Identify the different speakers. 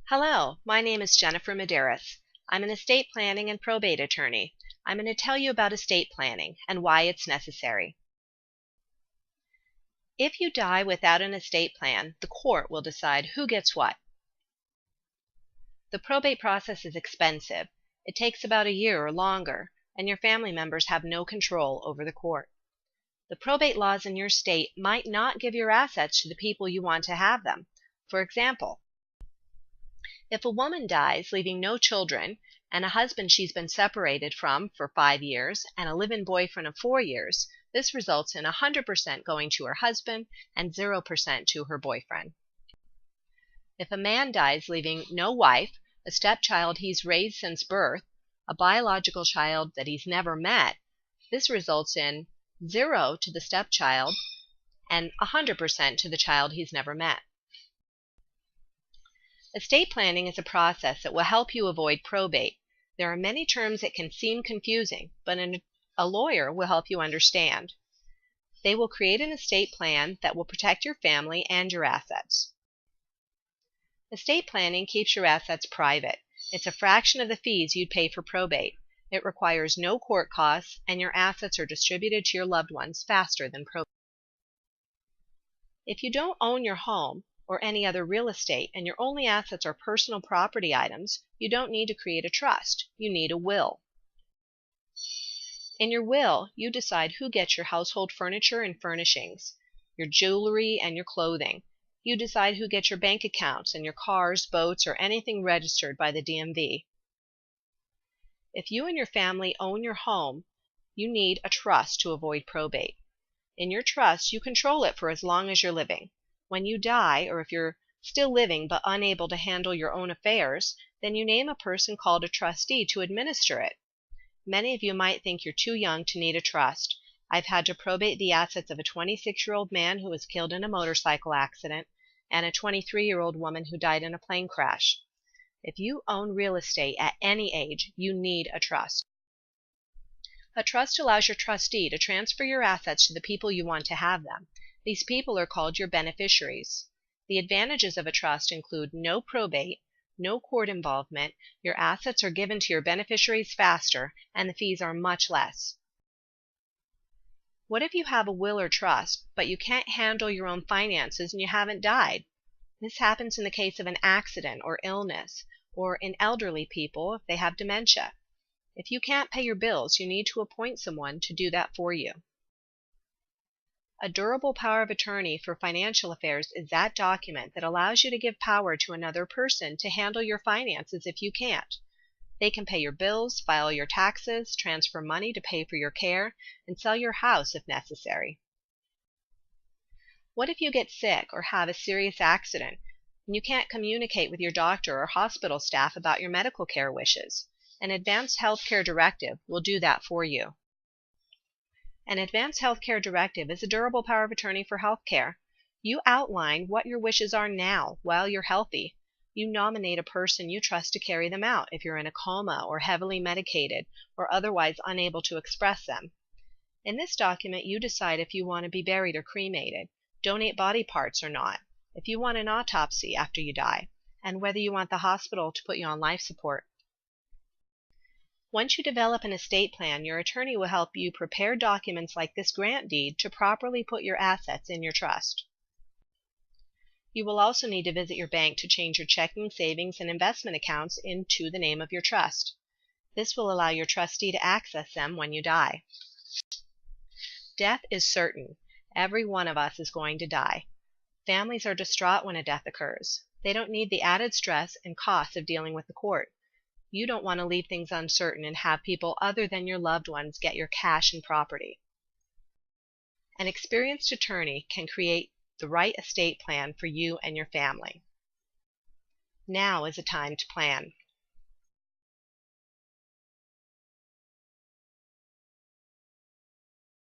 Speaker 1: Hello, my name is Jennifer Medeiros. I'm an estate planning and probate attorney. I'm going to tell you about estate planning and why it's necessary. If you die without an estate plan, the court will decide who gets what. The probate process is expensive. It takes about a year or longer, and your family members have no control over the court. The probate laws in your state might not give your assets to the people you want to have them. For example, if a woman dies leaving no children and a husband she's been separated from for 5 years and a live-in boyfriend of 4 years, this results in 100% going to her husband and 0% to her boyfriend. If a man dies leaving no wife, a stepchild he's raised since birth, a biological child that he's never met, this results in 0 to the stepchild and 100% to the child he's never met. Estate planning is a process that will help you avoid probate. There are many terms that can seem confusing, but a lawyer will help you understand. They will create an estate plan that will protect your family and your assets. Estate planning keeps your assets private. It's a fraction of the fees you'd pay for probate. It requires no court costs, and your assets are distributed to your loved ones faster than probate. If you don't own your home or any other real estate and your only assets are personal property items, you don't need to create a trust. You need a will. In your will, you decide who gets your household furniture and furnishings, your jewelry and your clothing. You decide who gets your bank accounts and your cars, boats, or anything registered by the DMV. If you and your family own your home, you need a trust to avoid probate. In your trust, you control it for as long as you're living. When you die, or if you're still living but unable to handle your own affairs, then you name a person called a trustee to administer it. Many of you might think you're too young to need a trust. I've had to probate the assets of a 26-year-old man who was killed in a motorcycle accident and a 23-year-old woman who died in a plane crash. If you own real estate at any age, you need a trust. A trust allows your trustee to transfer your assets to the people you want to have them. These people are called your beneficiaries. The advantages of a trust include no probate, no court involvement, your assets are given to your beneficiaries faster, and the fees are much less. What if you have a will or trust, but you can't handle your own finances and you haven't died? This happens in the case of an accident or illness, or in elderly people if they have dementia. If you can't pay your bills, you need to appoint someone to do that for you. A durable power of attorney for financial affairs is that document that allows you to give power to another person to handle your finances if you can't. They can pay your bills, file your taxes, transfer money to pay for your care, and sell your house if necessary. What if you get sick or have a serious accident and you can't communicate with your doctor or hospital staff about your medical care wishes? An advanced healthcare directive will do that for you. An advanced healthcare directive is a durable power of attorney for healthcare. You outline what your wishes are now while you're healthy. You nominate a person you trust to carry them out if you're in a coma or heavily medicated or otherwise unable to express them. In this document, you decide if you want to be buried or cremated, donate body parts or not, if you want an autopsy after you die, and whether you want the hospital to put you on life support. Once you develop an estate plan, your attorney will help you prepare documents like this grant deed to properly put your assets in your trust. You will also need to visit your bank to change your checking, savings, and investment accounts into the name of your trust. This will allow your trustee to access them when you die. Death is certain. Every one of us is going to die. Families are distraught when a death occurs. They don't need the added stress and costs of dealing with the court. You don't want to leave things uncertain and have people other than your loved ones get your cash and property. An experienced attorney can create the right estate plan for you and your family. Now is a time to plan.